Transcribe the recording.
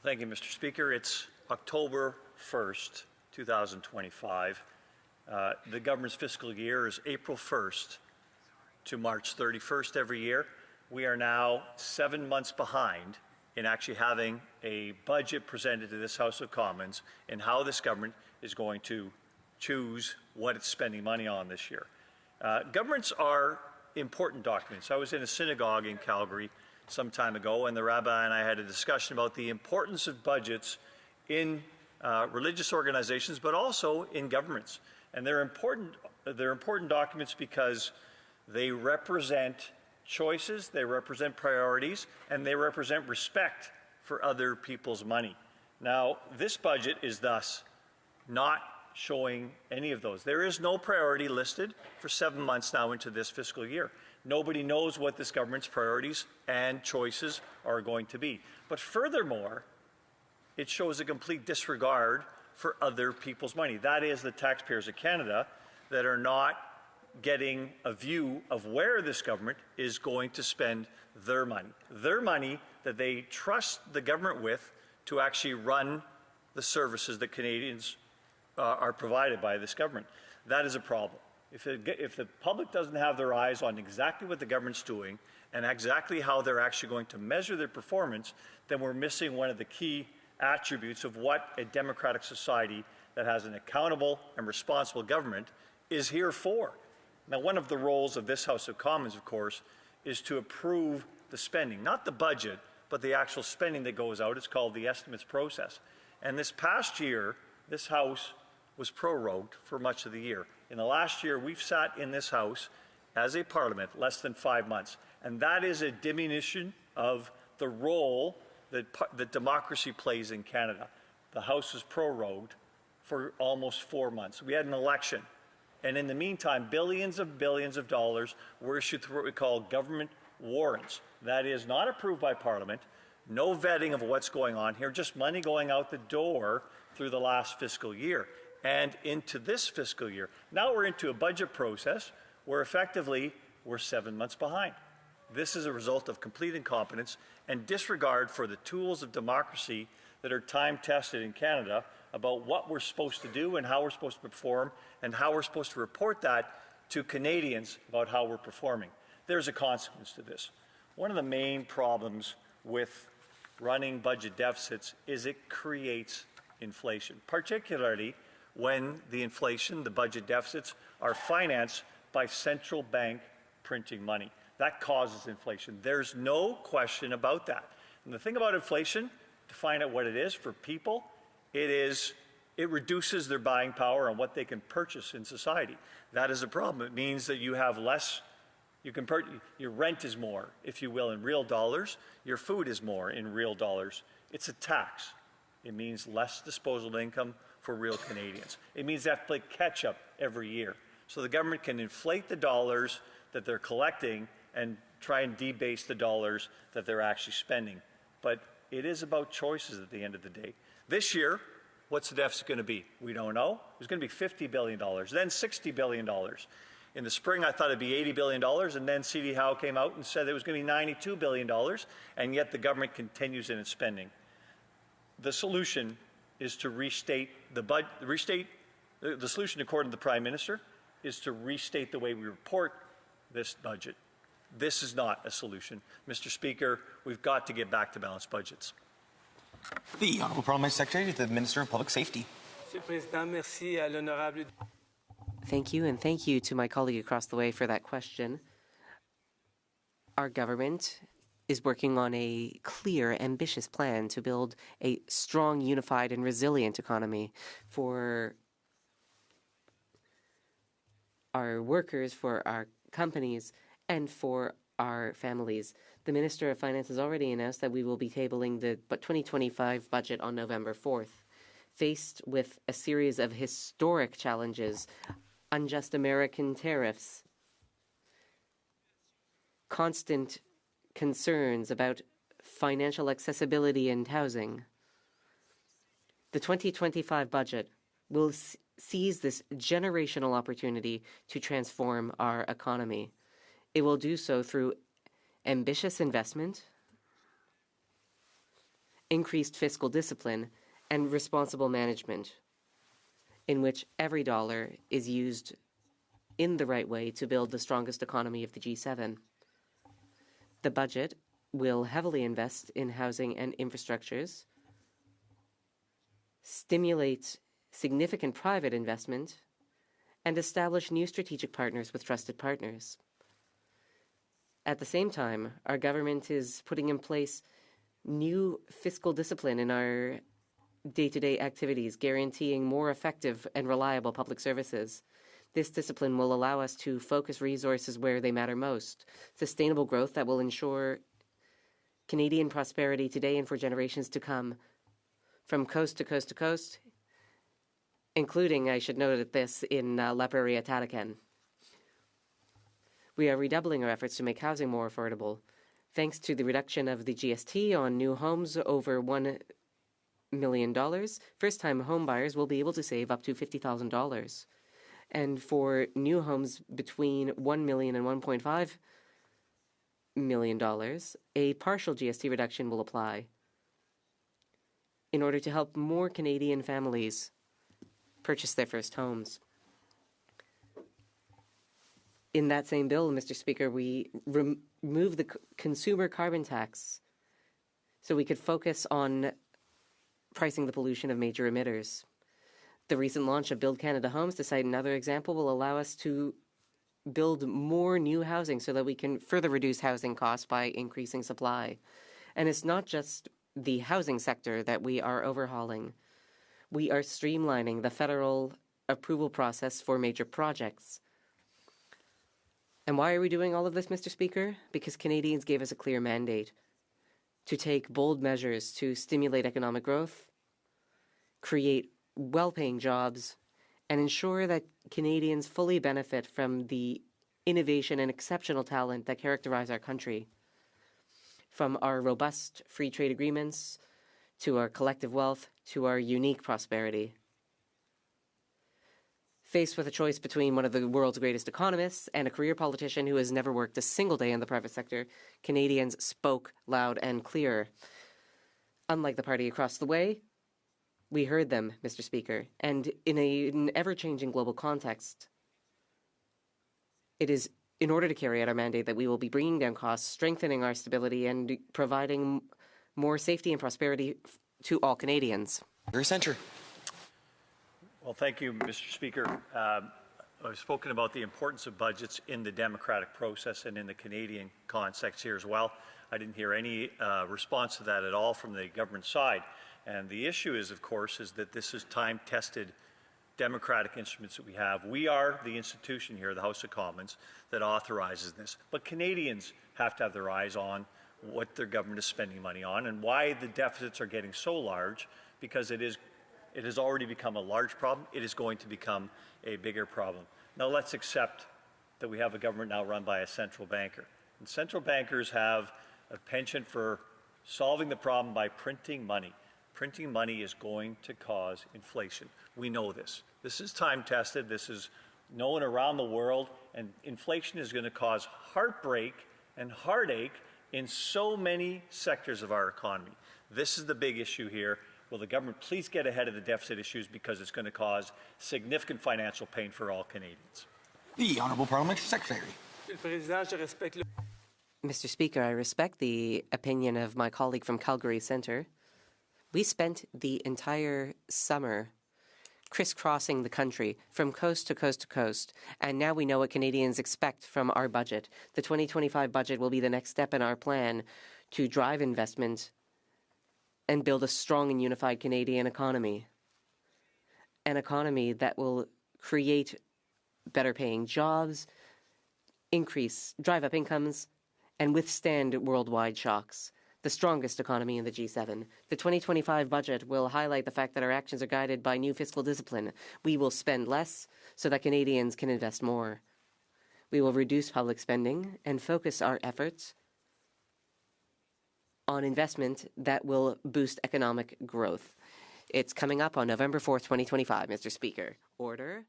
Thank you, Mr. Speaker. It's October 1st, 2025. The government's fiscal year is April 1st to March 31st every year. We are now 7 months behind in actually having a budget presented to this House of Commons and how this government is going to choose what it's spending money on this year. Governments are important documents. I was in a synagogue in Calgary some time ago, and the rabbi and I had a discussion about the importance of budgets in religious organizations, but also in governments. And they're important documents because they represent choices, they represent priorities, and they represent respect for other people's money. Now, this budget is thus not showing any of those. There is no priority listed for 7 months now into this fiscal year. Nobody knows what this government's priorities and choices are going to be. But furthermore, it shows a complete disregard for other people's money. That is, the taxpayers of Canada that are not getting a view of where this government is going to spend their money that they trust the government with to actually run the services that Canadians are provided by this government. That is a problem. If the public doesn't have their eyes on exactly what the government's doing and exactly how they're actually going to measure their performance, then we're missing one of the key attributes of what a democratic society that has an accountable and responsible government is here for. Now, one of the roles of this House of Commons, of course, is to approve the spending, not the budget, but the actual spending that goes out. It's called the estimates process. And this past year, this House was prorogued for much of the year. In the last year, we've sat in this House as a Parliament less than 5 months, and that is a diminution of the role that democracy plays in Canada. The House was prorogued for almost 4 months. We had an election, and in the meantime, billions of dollars were issued through what we call government warrants. That is not approved by Parliament, no vetting of what's going on here, just money going out the door through the last fiscal year and into this fiscal year. Now we're into a budget process where effectively we're 7 months behind. This is a result of complete incompetence and disregard for the tools of democracy that are time-tested in Canada about what we're supposed to do and how we're supposed to perform and how we're supposed to report that to Canadians about how we're performing. There's a consequence to this. One of the main problems with running budget deficits is it creates inflation, particularly when the inflation, the budget deficits, are financed by central bank printing money. That causes inflation. There's no question about that. And the thing about inflation, to find out what it is for people, it reduces their buying power on what they can purchase in society. That is a problem. It means that you have less, your rent is more, if you will, in real dollars. Your food is more in real dollars. It's a tax. It means less disposable income for real Canadians. It means they have to play catch up every year. So the government can inflate the dollars that they're collecting and try and debase the dollars that they're actually spending. But it is about choices at the end of the day. This year, what's the deficit going to be? We don't know. It's going to be $50 billion, then $60 billion. In the spring, I thought it'd be $80 billion, and then C.D. Howe came out and said it was going to be $92 billion, and yet the government continues in its spending. The solution is to restate the solution, according to the Prime Minister, is to restate the way we report this budget. This is not a solution. Mr. Speaker, we've got to get back to balanced budgets. The Honourable Parliamentary Secretary to the Minister of Public Safety. Thank you, and thank you to my colleague across the way for that question. Our government is working on a clear, ambitious plan to build a strong, unified, and resilient economy for our workers, for our companies, and for our families. The Minister of Finance has already announced that we will be tabling the 2025 budget on November 4th. Faced with a series of historic challenges, unjust American tariffs, constant concerns about financial accessibility and housing, the 2025 budget will seize this generational opportunity to transform our economy. It will do so through ambitious investment, increased fiscal discipline, and responsible management, in which every dollar is used in the right way to build the strongest economy of the G7. The budget will heavily invest in housing and infrastructures, stimulate significant private investment, and establish new strategic partners with trusted partners. At the same time, our government is putting in place new fiscal discipline in our day-to-day activities, guaranteeing more effective and reliable public services. This discipline will allow us to focus resources where they matter most. Sustainable growth that will ensure Canadian prosperity today and for generations to come, from coast to coast to coast, including, I should note this, in La Prairie at Tatacan. We are redoubling our efforts to make housing more affordable. Thanks to the reduction of the GST on new homes over $1 million, first-time home buyers will be able to save up to $50,000. And for new homes between $1 million and $1.5 million, a partial GST reduction will apply in order to help more Canadian families purchase their first homes. In that same bill, Mr. Speaker, we removed the consumer carbon tax so we could focus on pricing the pollution of major emitters. The recent launch of Build Canada Homes, to cite another example, will allow us to build more new housing so that we can further reduce housing costs by increasing supply. And it's not just the housing sector that we are overhauling. We are streamlining the federal approval process for major projects. And why are we doing all of this, Mr. Speaker? Because Canadians gave us a clear mandate to take bold measures to stimulate economic growth, create well-paying jobs, and ensure that Canadians fully benefit from the innovation and exceptional talent that characterize our country. From our robust free trade agreements, to our collective wealth, to our unique prosperity. Faced with a choice between one of the world's greatest economists and a career politician who has never worked a single day in the private sector, Canadians spoke loud and clear. Unlike the party across the way, we heard them, Mr. Speaker, and in an ever-changing global context, it is in order to carry out our mandate that we will be bringing down costs, strengthening our stability, and providing more safety and prosperity to all Canadians. Your center. Well, thank you, Mr. Speaker. I've spoken about the importance of budgets in the democratic process and in the Canadian context here as well. I didn't hear any response to that at all from the government side. And the issue is, of course, is that this is time-tested democratic instruments that we have. We are the institution here, the House of Commons, that authorizes this. But Canadians have to have their eyes on what their government is spending money on and why the deficits are getting so large, because it has already become a large problem. It is going to become a bigger problem. Now let's accept that we have a government now run by a central banker. And central bankers have a penchant for solving the problem by printing money. Printing money is going to cause inflation. We know this. This is time-tested. This is known around the world. And inflation is going to cause heartbreak and heartache in so many sectors of our economy. This is the big issue here. Will the government please get ahead of the deficit issues, because it's going to cause significant financial pain for all Canadians? The Honourable Parliamentary Secretary. Mr. Speaker, I respect the opinion of my colleague from Calgary Centre. We spent the entire summer crisscrossing the country from coast to coast to coast, and now we know what Canadians expect from our budget. The 2025 budget will be the next step in our plan to drive investment and build a strong and unified Canadian economy. An economy that will create better-paying jobs, drive up incomes, and withstand worldwide shocks. The strongest economy in the G7. The 2025 budget will highlight the fact that our actions are guided by new fiscal discipline. We will spend less so that Canadians can invest more. We will reduce public spending and focus our efforts on investment that will boost economic growth. It's coming up on November 4th, 2025, Mr. Speaker. Order.